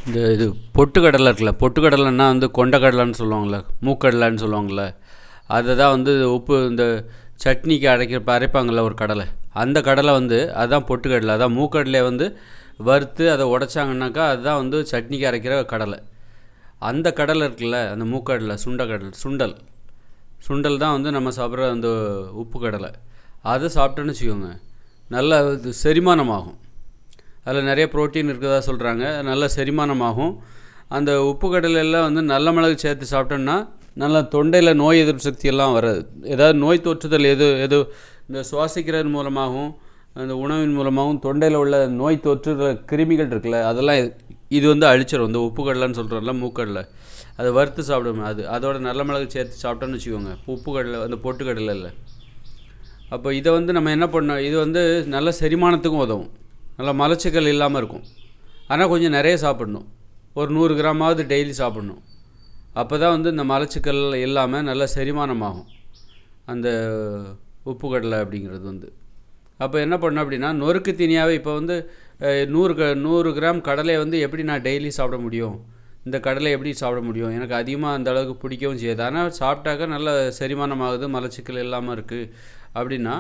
இது பொட்டுக்கடலை இருக்குல்ல, பொட்டுக்கடலைன்னா வந்து கொண்டக்கடலைன்னு சொல்லுவாங்கள்ல, மூக்கடலைன்னு சொல்லுவாங்கள்ல, அதை தான் வந்து உப்பு இந்த சட்னிக்கு அரைப்பாங்கள்ல ஒரு கடலை, அந்த கடலை வந்து அதுதான் பொட்டுக்கடலை. அதான் மூக்கடலையை வந்து வறுத்து அதை உடைச்சாங்கன்னாக்கா அதுதான் வந்து சட்னிக்கு அரைக்கிற கடலை. அந்த கடலை இருக்குல்ல, அந்த மூக்கடலை, சுண்டல் சுண்டல் தான் வந்து நம்ம சாப்பிட்ற அந்த உப்பு கடலை. அதை சாப்பிட்டோன்னு வச்சுக்கோங்க, நல்லா இது செரிமானமாகும். அதில் நிறைய புரோட்டீன் இருக்கிறதா சொல்கிறாங்க, நல்ல செரிமானமாகும். அந்த உப்பு கடலையில் வந்து நல்ல மிளகு சேர்த்து சாப்பிட்டோம்னா நல்லா தொண்டையில் நோய் எதிர்ப்பு சக்தியெல்லாம் வராது. ஏதாவது நோய் தொற்றுதல் எது இந்த சுவாசிக்கிறது மூலமாகவும் அந்த உணவின் மூலமாகவும் தொண்டையில் உள்ள நோய் தொற்றுதல் கிருமிகள் இருக்குல்ல, அதெல்லாம் இது வந்து அழிச்சிடும். இந்த உப்பு கடலைன்னு சொல்கிறோம்ல, மூக்கடலை, அதை வறுத்து சாப்பிடுவோம். அதோட நல்ல மிளகு சேர்த்து சாப்பிட்டோன்னு வச்சுக்கோங்க, உப்பு கடலை அந்த பொட்டுக்கடலை இல்லை. அப்போ இதை வந்து நம்ம என்ன பண்ணோம், இது வந்து நல்ல செரிமானத்துக்கும் உதவும், நல்லா மலச்சிக்கல் இல்லாமல் இருக்கும். ஆனால் கொஞ்சம் நிறைய சாப்பிடணும், ஒரு 100 கிராமாவது டெய்லி சாப்பிடணும். அப்போ தான் வந்து இந்த மலச்சிக்கல் இல்லாமல் நல்ல செரிமானமாகும் அந்த உப்பு கடலை அப்படிங்கிறது வந்து. அப்போ என்ன பண்ணோம் அப்படின்னா, நொறுக்கு தீனியாகவே இப்போ வந்து 100 கிராம் கடலையை வந்து எப்படி நான் டெய்லி சாப்பிட முடியும், இந்த கடலை எப்படி சாப்பிட முடியும், எனக்கு அதிகமாக அந்த அளவுக்கு பிடிக்கவும் செய்யாது, ஆனால் சாப்பிட்டாக்கா நல்ல செரிமானமாகுது, மலச்சிக்கல் இல்லாமல் இருக்குது அப்படின்னா,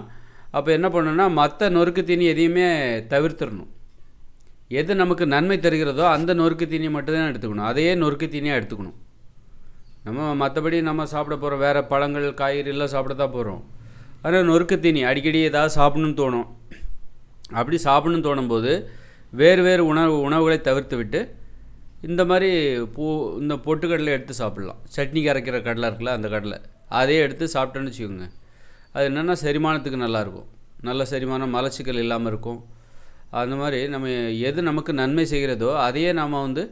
அப்போ என்ன பண்ணணும்னா மற்ற நொறுக்கு தீனி எதையுமே தவிர்த்திடணும். எது நமக்கு நன்மை தருகிறதோ அந்த நொறுக்கு தீனியை மட்டும்தான் எடுத்துக்கணும், அதையே நொறுக்கு தீனியாக எடுத்துக்கணும். நம்ம மற்றபடி நம்ம சாப்பிட போகிறோம், வேறு பழங்கள் காய்கறிலாம் சாப்பிட தான் போகிறோம். ஆனால் நொறுக்கு தீனி அடிக்கடி ஏதாவது சாப்பிடணும்னு தோணும். அப்படி சாப்பிடணும்னு தோணும்போது வேறு உணவுகளை தவிர்த்து விட்டு இந்த மாதிரி இந்த பொட்டுக்கடலை எடுத்து சாப்பிட்லாம். சட்னிக்கு அரைக்கிற கடலை இருக்குல்ல, அந்த கடலை அதையே எடுத்து சாப்பிட்டோன்னு வச்சுக்கோங்க, அது என்னென்னா செரிமானத்துக்கு நல்லாயிருக்கும், நல்ல செரிமானம், மலச்சிக்கல் இல்லாமல் இருக்கும். அந்த மாதிரி நம்ம எது நமக்கு நன்மை செய்கிறதோ அதையே நாம் வந்து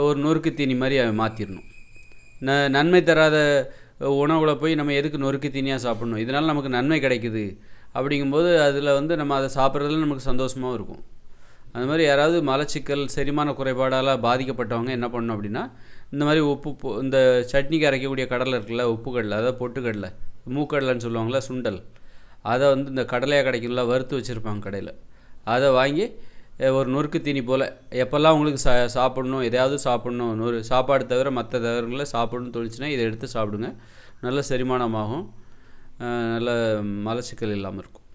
ஒரு நொறுக்கு தீனி மாதிரி மாற்றிடணும். நன்மை தராத உணவுகளை போய் நம்ம எதுக்கு நொறுக்கு தீனியாக சாப்பிட்ணும், இதனால் நமக்கு நன்மை கிடைக்குது அப்படிங்கும்போது அதில் வந்து நம்ம அதை சாப்பிட்றதுல நமக்கு சந்தோஷமாகவும் இருக்கும். அந்த மாதிரி யாராவது மலச்சிக்கல், செரிமான குறைபாடால் பாதிக்கப்பட்டவங்க என்ன பண்ணணும் அப்படின்னா, இந்த மாதிரி இந்த சட்னிக்கு அரைக்கக்கூடிய கடலை இருக்குல்ல, உப்பு கடலை, அதாவது பொட்டுக்கடலை, மூக்கடலைன்னு சொல்லுவாங்கள்ல, சுண்டல், அதை வந்து இந்த கடலையாக கிடைக்கும்ல, வறுத்து வச்சுருப்பாங்க கடையில், அதை வாங்கி ஒரு நொறுக்கு தீனி போல் எப்போல்லாம் உங்களுக்கு சாப்பிட்ணும், எதையாவது சாப்பிட்ணும், சாப்பாடு தவிர மற்ற தவிரங்களை சாப்பிட்ணுன்னு தோணுச்சுன்னா இதை எடுத்து சாப்பிடுங்க. நல்ல செரிமானமாகும், நல்ல மலச்சிக்கல் இல்லாமல் இருக்கும்.